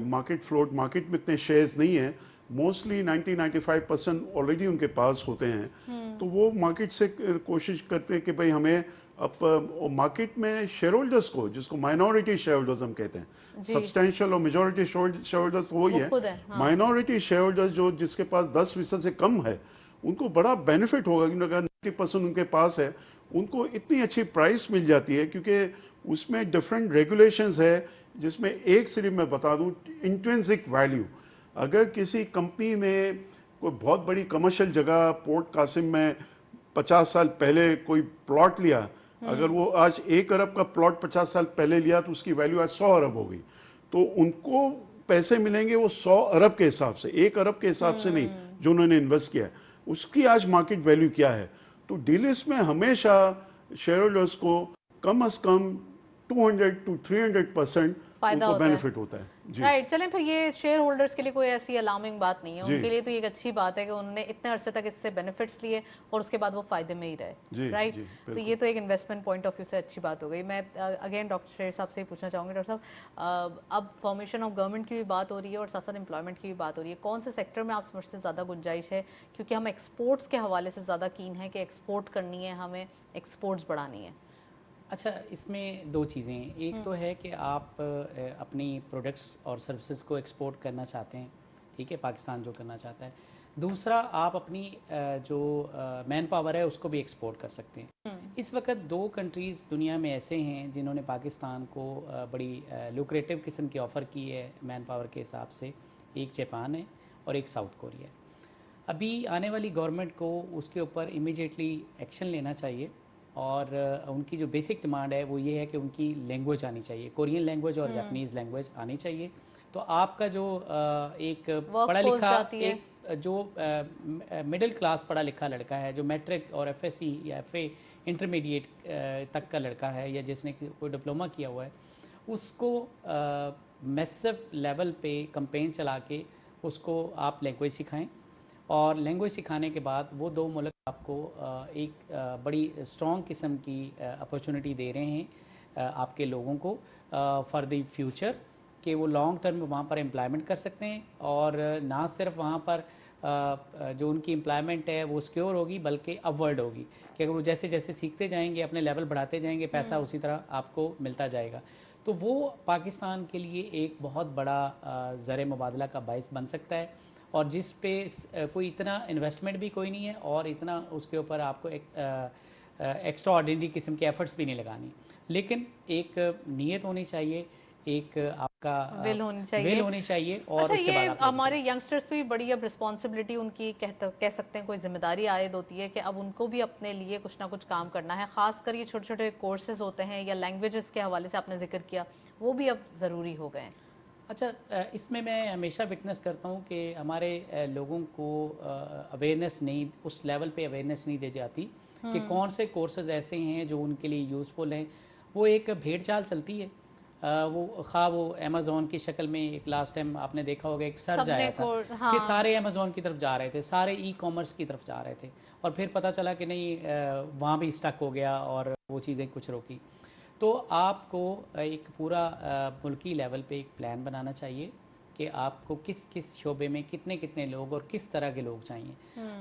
مارکیٹ فلوٹ مارکیٹ میں اتنے شیئرز نہیں ہیں, موسٹلی 90-95% آلریڈی ان کے پاس ہوتے ہیں, تو وہ مارکیٹ سے کوشش کرتے ہیں کہ بھئی ہمیں اب مارکیٹ میں شیئر ہولڈرز کو, جس کو مائنورٹی شیئر ہولڈرز ہم کہتے ہیں, سبسٹینشیل اور میجورٹی شیئر ہولڈرز وہی ہے. مائنورٹی شیئر ہولڈرز جو جس کے پاس 10% سے کم ہے ان کو بڑا بینیفٹ ہوگا, کیونکہ اگر 90% ان کے پاس ہے ان کو اتنی اچھی پرائس مل جاتی ہے, کیونکہ اس میں ڈفرینٹ ریگولیشنز ہے, جس میں ایک صرف میں بتا دوں انٹرنسک ویلیو. اگر کسی کمپنی نے کوئی بہت بڑی کمرشل جگہ پورٹ قاسم میں 50 سال پہلے کوئی پلاٹ لیا, اگر وہ آج 1 ارب کا پلاٹ 50 سال پہلے لیا تو اس کی ویلیو آج 100 ارب ہو گئی, تو ان کو پیسے ملیں گے وہ 100 ارب کے حساب سے, 1 ارب کے حساب سے نہیں جو انہوں نے انویسٹ کیا ہے, اس کی آج مارکیٹ ویلیو کیا ہے. تو ڈی لسٹ میں ہمیشہ شیئر ہولڈرز کو کم از کم 200-300% ان کو بینیفٹ ہوتا ہے. رائٹ, چلیں پھر یہ شیئر ہولڈرز کے لیے کوئی ایسی الارمنگ بات نہیں ہے, ان کے لیے تو ایک اچھی بات ہے کہ انہوں نے اتنے عرصے تک اس سے بینیفٹس لیے اور اس کے بعد وہ فائدے میں ہی رہے. رائٹ, تو یہ تو ایک انویسٹمنٹ پوائنٹ آف ویو سے اچھی بات ہو گئی. میں اگین ڈاکٹر شیر صاحب سے ہی پوچھنا چاہوں گی, ڈاکٹر صاحب اب فارمیشن آف گورنمنٹ کی بھی بات ہو رہی ہے اور ساتھ ساتھ امپلائمنٹ کی بھی بات ہو رہی ہے, کون سے سیکٹر میں آپ سمجھتے ہیں زیادہ گنجائش ہے, کیونکہ ہم ایکسپورٹس کے حوالے سے زیادہ کین ہیں کہ ایکسپورٹ کرنی ہے, ہمیں ایکسپورٹس بڑھانی ہے. اچھا, اس میں 2 چیزیں ہیں. ایک تو ہے کہ آپ اپنی پروڈکٹس اور سروسز کو ایکسپورٹ کرنا چاہتے ہیں, ٹھیک ہے, پاکستان جو کرنا چاہتا ہے. دوسرا, آپ اپنی جو مین پاور ہے اس کو بھی ایکسپورٹ کر سکتے ہیں. اس وقت 2 کنٹریز دنیا میں ایسے ہیں جنہوں نے پاکستان کو بڑی لوکریٹو قسم کی آفر کی ہے مین پاور کے حساب سے. ایک جاپان ہے اور ایک ساؤتھ کوریا ہے. ابھی آنے والی گورنمنٹ کو اس کے اوپر امیجیٹلی ایکشن لینا چاہیے, اور ان کی جو بیسک ڈیمانڈ ہے وہ یہ ہے کہ ان کی لینگویج آنی چاہیے, کورین لینگویج اور جاپنیز لینگویج آنی چاہیے. تو آپ کا جو ایک پڑھا لکھا ایک جو مڈل کلاس پڑھا لکھا لڑکا ہے, جو میٹرک اور ایف ایس سی یا ایف اے انٹرمیڈیٹ تک کا لڑکا ہے, یا جس نے کوئی ڈپلوما کیا ہوا ہے, اس کو میسو لیول پہ کمپین چلا کے اس کو آپ لینگویج سکھائیں, اور لینگویج سکھانے کے بعد وہ 2 ملک آپ کو ایک بڑی اسٹرانگ قسم کی اپرچونٹی دے رہے ہیں آپ کے لوگوں کو فار دی فیوچر, کہ وہ لانگ ٹرم میں وہاں پر امپلائمنٹ کر سکتے ہیں, اور نہ صرف وہاں پر جو ان کی امپلائمنٹ ہے وہ سیکیور ہوگی بلکہ اپ ورڈ ہوگی, کہ اگر وہ جیسے جیسے سیکھتے جائیں گے, اپنے لیول بڑھاتے جائیں گے, پیسہ اسی طرح آپ کو ملتا جائے گا. تو وہ پاکستان کے لیے ایک بہت بڑا زر مبادلہ کا باعث بن سکتا ہے, اور جس پہ کوئی اتنا انویسٹمنٹ بھی کوئی نہیں ہے, اور اتنا اس کے اوپر آپ کو ایکسٹرا آرڈینری قسم کے ایفرٹس بھی نہیں لگانی, لیکن ایک نیت ہونی چاہیے, ایک آپ کا ول ہونی چاہیے. اور اس کے بعد یہ ہمارے ینگسٹرز پہ بھی بڑی اب رسپانسبلٹی ان کی کہہ سکتے ہیں, کوئی ذمہ داری عائد ہوتی ہے کہ اب ان کو بھی اپنے لیے کچھ نہ کچھ کام کرنا ہے, خاص کر یہ چھوٹے چھوٹے کورسز ہوتے ہیں یا لینگویجز کے حوالے سے آپ نے ذکر کیا, وہ بھی اب ضروری ہو گئے ہیں. اچھا, اس میں ہمیشہ وٹنس کرتا ہوں کہ ہمارے لوگوں کو اویئرنیس نہیں, اس لیول پہ اویئرنیس نہیں دی جاتی کہ کون سے کورسز ایسے ہیں جو ان کے لیے یوزفل ہیں. وہ ایک بھیڑ چال چلتی ہے, وہ خواہ وہ امیزون کی شکل میں, ایک لاسٹ ٹائم آپ نے دیکھا ہوگا ایک سرج آیا تھا کہ سارے امیزون کی طرف جا رہے تھے, سارے ای کامرس کی طرف جا رہے تھے, اور پھر پتہ چلا کہ نہیں, وہاں بھی اسٹک ہو گیا اور وہ چیزیں کچھ روکی. تو آپ کو ایک پورا ملکی لیول پہ ایک پلان بنانا چاہیے, کہ آپ کو کس کس شعبے میں کتنے کتنے لوگ اور کس طرح کے لوگ چاہیے.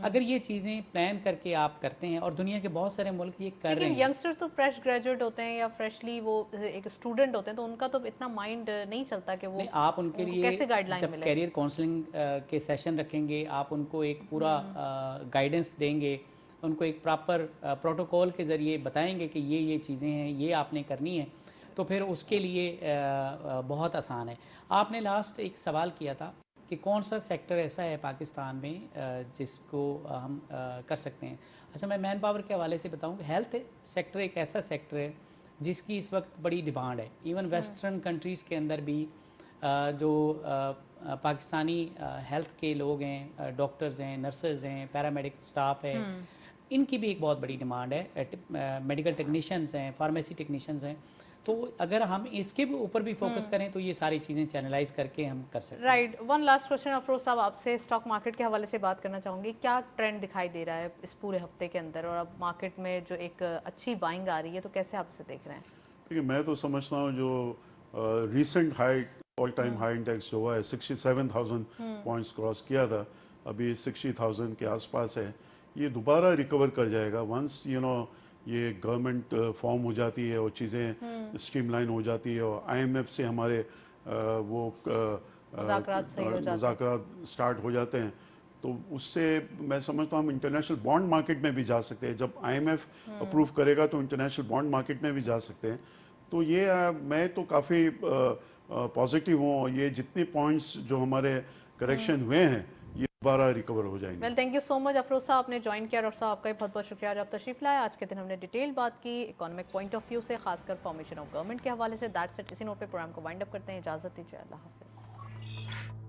اگر یہ چیزیں پلان کر کے آپ کرتے ہیں, اور دنیا کے بہت سارے ملک یہ کر رہے لیکن ہیں. ینگسٹرز تو فریش گریجویٹ ہوتے ہیں یا فریشلی وہ ایک اسٹوڈنٹ ہوتے ہیں, تو ان کا تو اتنا مائنڈ نہیں چلتا کہ وہ آپ ان کے لیے کیسے گائیڈ لائن جب ملے. کیریئر کاؤنسلنگ کے سیشن رکھیں گے, آپ ان کو ایک پورا گائیڈنس دیں گے, ان کو ایک پراپر پروٹوکول کے ذریعے بتائیں گے کہ یہ چیزیں ہیں, یہ آپ نے کرنی ہے, تو پھر اس کے لیے بہت آسان ہے. آپ نے لاسٹ ایک سوال کیا تھا کہ کون سا سیکٹر ایسا ہے پاکستان میں جس کو ہم کر سکتے ہیں. اچھا, میں مین پاور کے حوالے سے بتاؤں کہ ہیلتھ سیکٹر ایک ایسا سیکٹر ہے جس کی اس وقت بڑی ڈیمانڈ ہے. ایون ویسٹرن کنٹریز کے اندر بھی جو پاکستانی ہیلتھ کے لوگ ہیں, ڈاکٹرز ہیں, نرسز ہیں, پیرامیڈک سٹاف ہے, ان کی بھی ایک بہت بڑی ڈیمانڈ ہے. میڈیکل ٹیکنیشینز ہیں, فارمیسی ٹیکنیشینز ہیں. تو اگر ہم اس کے بھی اوپر بھی فوکس کریں تو یہ ساری چیزیں چینلائز کر کے ہم کر سکتے ہیں. رائٹ. ون لاسٹ کوشچن افروز صاحب آپ سے اسٹاک مارکیٹ کے حوالے سے بات کرنا چاہوں گی. کیا ٹرینڈ دکھائی دے رہا ہے اس پورے ہفتے کے اندر, اور اب مارکیٹ میں جو ایک اچھی بائنگ آ رہی ہے, تو کیسے آپ اسے دیکھ رہے ہیں؟ دیکھیے, میں تو سمجھتا ہوں جو recent high all time high index جو ہوا ہے 67,000 پوائنٹس کراس کیا تھا, ابھی 60,000 کے آس پاس ہے. یہ دوبارہ ریکور کر جائے گا ونس یہ گورنمنٹ فارم ہو جاتی ہے اور چیزیں اسٹریم لائن ہو جاتی ہے, اور آئی ایم ایف سے ہمارے وہ مذاکرات سٹارٹ ہو جاتے ہیں, تو اس سے میں سمجھتا ہوں ہم انٹرنیشنل بانڈ مارکیٹ میں بھی جا سکتے ہیں. جب آئی ایم ایف اپروو کرے گا تو انٹرنیشنل بانڈ مارکیٹ میں بھی جا سکتے ہیں. تو یہ میں تو کافی پازیٹیو ہوں. یہ جتنے پوائنٹس جو ہمارے کریکشن ہوئے ہیں یہ دوبارہ ریکور ہو جائیں گے. ویل, تھینک یو سو مچ افروز صاحب, آپ نے جوائن کیا, اور صاحب آپ کا بھی بہت بہت شکریہ آج آپ تشریف لائے. آج کے دن ہم نے ڈیٹیل بات کی اکانومک پوائنٹ آف ویو سے, خاص کر فارمیشن آف گورنمنٹ کے حوالے سے. That's it. اسی نوٹ پہ پروگرام کو وائنڈ اپ کرتے ہیں. اجازت دیجیے, اللہ حافظ.